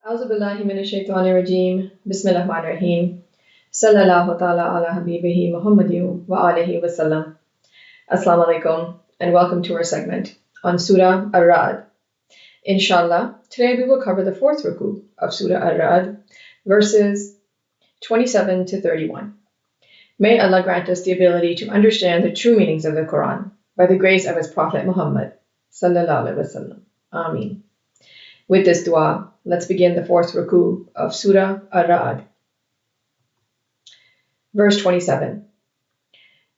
أعوذ بالله من الشيطان الرجيم بسم الله الرحمن الرحيم صلى الله تعالى على حبيبه محمد وآله وسلم. Assalamu alaikum and welcome to our segment on Surah Ar-Ra'd. Inshallah, today we will cover the fourth Ruku of Surah Ar-Ra'd, verses 27 to 31. May Allah grant us the ability to understand the true meanings of the Quran by the grace of His Prophet Muhammad sallallahu alaihi wasallam. Ameen. With this dua, let's begin the fourth Ruku of Surah Ar-Ra'd. Verse 27.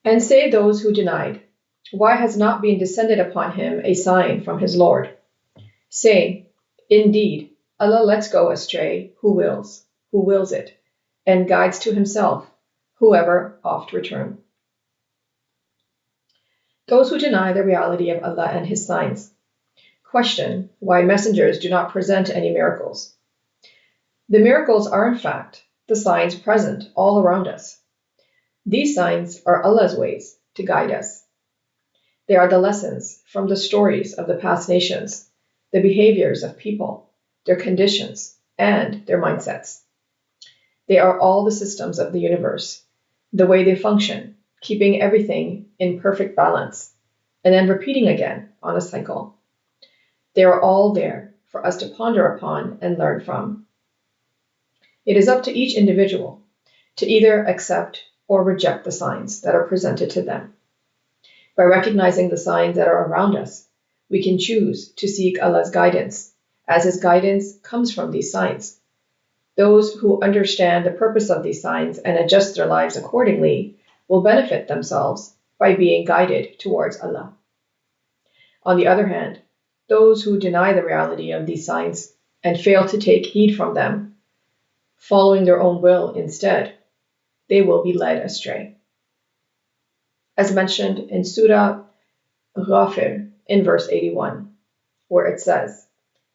And say those who denied, why has not been descended upon him a sign from his Lord? Say, indeed, Allah lets go astray who wills it, and guides to himself whoever oft return. Those who deny the reality of Allah and his signs question why messengers do not present any miracles. The miracles are in fact the signs present all around us. These signs are Allah's ways to guide us. They are the lessons from the stories of the past nations, the behaviors of people, their conditions, and their mindsets. They are all the systems of the universe, the way they function, keeping everything in perfect balance, and then repeating again on a cycle. They are all there for us to ponder upon and learn from. It is up to each individual to either accept or reject the signs that are presented to them. By recognizing the signs that are around us, we can choose to seek Allah's guidance, as His guidance comes from these signs. Those who understand the purpose of these signs and adjust their lives accordingly will benefit themselves by being guided towards Allah. On the other hand, those who deny the reality of these signs and fail to take heed from them, following their own will instead, they will be led astray. As mentioned in Surah Ghafir in verse 81, where it says,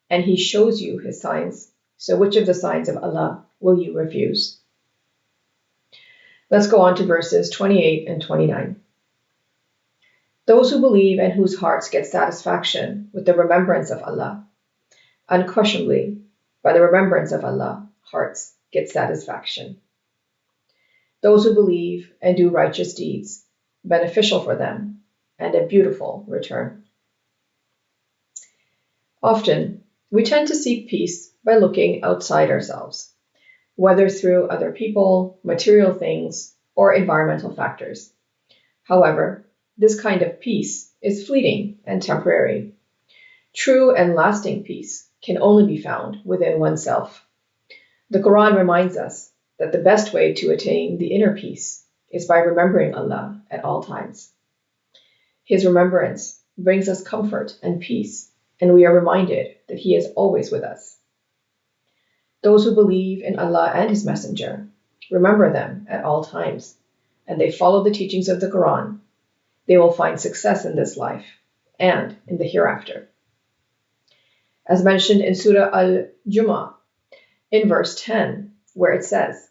and He shows you His signs, so which of the signs of Allah will you refuse? Let's go on to verses 28 and 29. Those who believe and whose hearts get satisfaction with the remembrance of Allah. Unquestionably, by the remembrance of Allah, hearts get satisfaction. Those who believe and do righteous deeds, beneficial for them, and a beautiful return. Often, we tend to seek peace by looking outside ourselves, whether through other people, material things, or environmental factors. However, this kind of peace is fleeting and temporary. True and lasting peace can only be found within oneself. The Quran reminds us that the best way to attain the inner peace is by remembering Allah at all times. His remembrance brings us comfort and peace, and we are reminded that He is always with us. Those who believe in Allah and His Messenger remember them at all times, and they follow the teachings of the Quran. They will find success in this life and in the hereafter. As mentioned in Surah Al-Jumu'ah, in verse 10, where it says,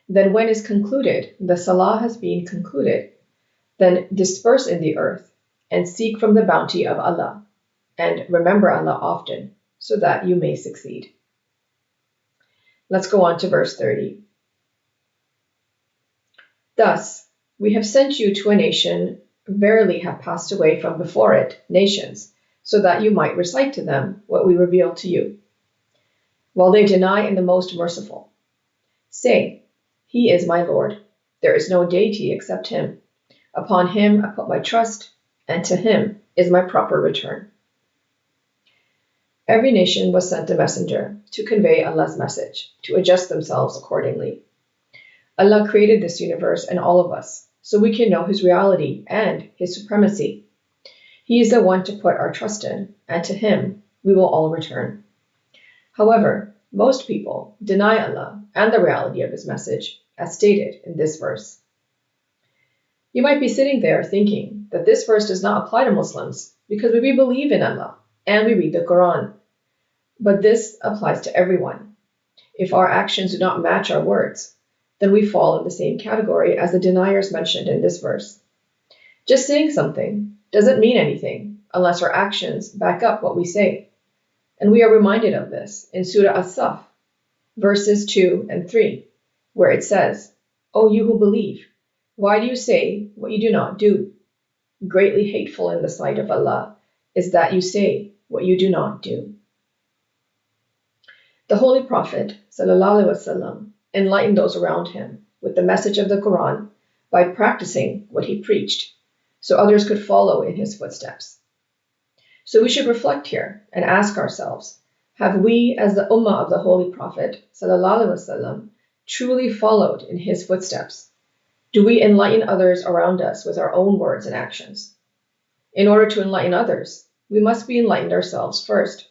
then when is concluded, the Salah has been concluded, then disperse in the earth and seek from the bounty of Allah, and remember Allah often, so that you may succeed. Let's go on to verse 30. Thus, we have sent you to a nation verily have passed away from before it, nations, so that you might recite to them what we reveal to you. While they deny in the most merciful, say, He is my Lord. There is no deity except Him. Upon Him I put my trust, and to Him is my proper return. Every nation was sent a messenger to convey Allah's message, to adjust themselves accordingly. Allah created this universe and all of us, so we can know His reality and His supremacy. He is the one to put our trust in, and to Him we will all return. However, most people deny Allah and the reality of His message, as stated in this verse. You might be sitting there thinking that this verse does not apply to Muslims because we believe in Allah and we read the Quran. But this applies to everyone. If our actions do not match our words, then we fall in the same category as the deniers mentioned in this verse. Just saying something doesn't mean anything unless our actions back up what we say. And we are reminded of this in Surah As-Saf, verses 2 and 3, where it says, O you who believe, why do you say what you do not do? Greatly hateful in the sight of Allah is that you say what you do not do. The Holy Prophet ﷺ enlightened those around him with the message of the Quran by practicing what he preached, so others could follow in his footsteps. So we should reflect here and ask ourselves, have we as the Ummah of the Holy Prophet ﷺ truly followed in his footsteps? Do we enlighten others around us with our own words and actions? In order to enlighten others, we must be enlightened ourselves first,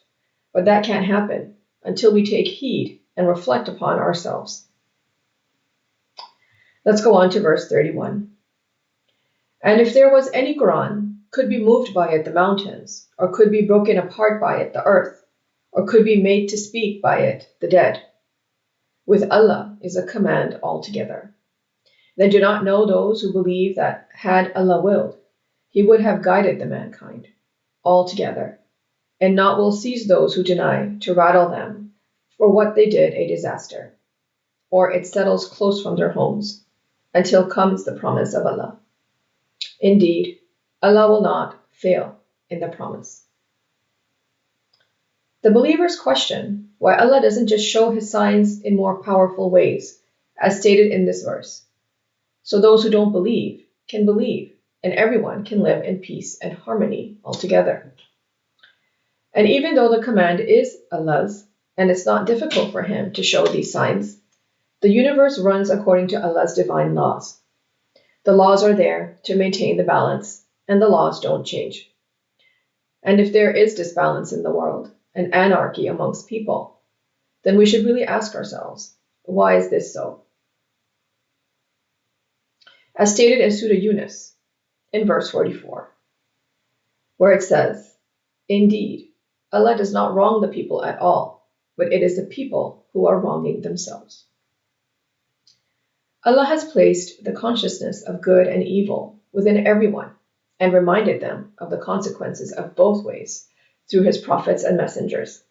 but that can't happen until we take heed and reflect upon ourselves. Let's go on to verse 31. And if there was any Quran, could be moved by it the mountains, or could be broken apart by it the earth, or could be made to speak by it the dead. With Allah is a command altogether. Then do not know those who believe that had Allah willed, He would have guided the mankind altogether, and not will seize those who deny to rattle them for what they did a disaster, or it settles close from their homes, until comes the promise of Allah. Indeed, Allah will not fail in the promise. The believers question why Allah doesn't just show His signs in more powerful ways, as stated in this verse, so those who don't believe can believe, and everyone can live in peace and harmony altogether. And even though the command is Allah's, and it's not difficult for Him to show these signs, the universe runs according to Allah's divine laws. The laws are there to maintain the balance, and the laws don't change. And if there is disbalance in the world, and anarchy amongst people, then we should really ask ourselves, why is this so? As stated in Surah Yunus, in verse 44, where it says, Indeed, Allah does not wrong the people at all, but it is the people who are wronging themselves. Allah has placed the consciousness of good and evil within everyone and reminded them of the consequences of both ways through His prophets and messengers.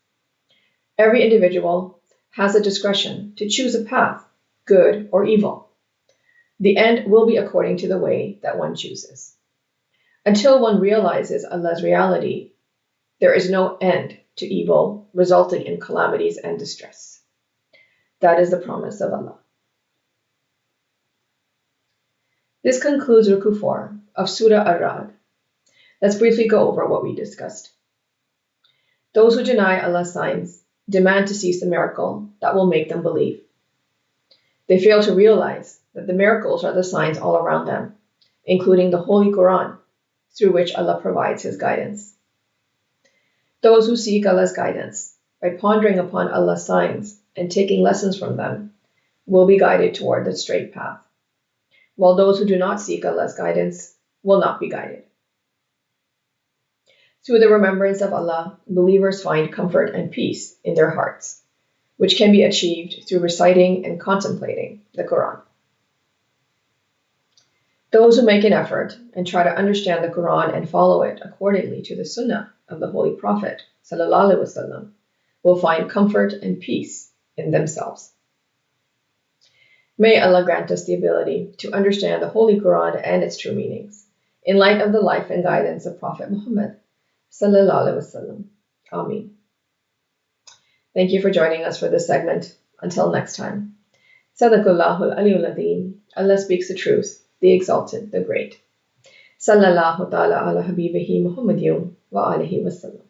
Every individual has a discretion to choose a path, good or evil. The end will be according to the way that one chooses. Until one realizes Allah's reality, there is no end to evil, resulting in calamities and distress. That is the promise of Allah. This concludes Ruku 4 of Surah Ar-Ra'd. Let's briefly go over what we discussed. Those who deny Allah's signs demand to cease the miracle that will make them believe. They fail to realize that the miracles are the signs all around them, including the Holy Quran, through which Allah provides His guidance. Those who seek Allah's guidance by pondering upon Allah's signs and taking lessons from them will be guided toward the straight path, while those who do not seek Allah's guidance will not be guided. Through the remembrance of Allah, believers find comfort and peace in their hearts, which can be achieved through reciting and contemplating the Quran. Those who make an effort and try to understand the Quran and follow it accordingly to the Sunnah of the Holy Prophet ﷺ will find comfort and peace in themselves. May Allah grant us the ability to understand the Holy Quran and its true meanings, in light of the life and guidance of Prophet Muhammad ﷺ. Ameen. Thank you for joining us for this segment. Until next time. Sadaqallahul Aliyul Azim. Allah speaks the truth, the exalted, the great. Sallallahu ta'ala ala habibihi Muhammadiyum wa alihi wa sallam.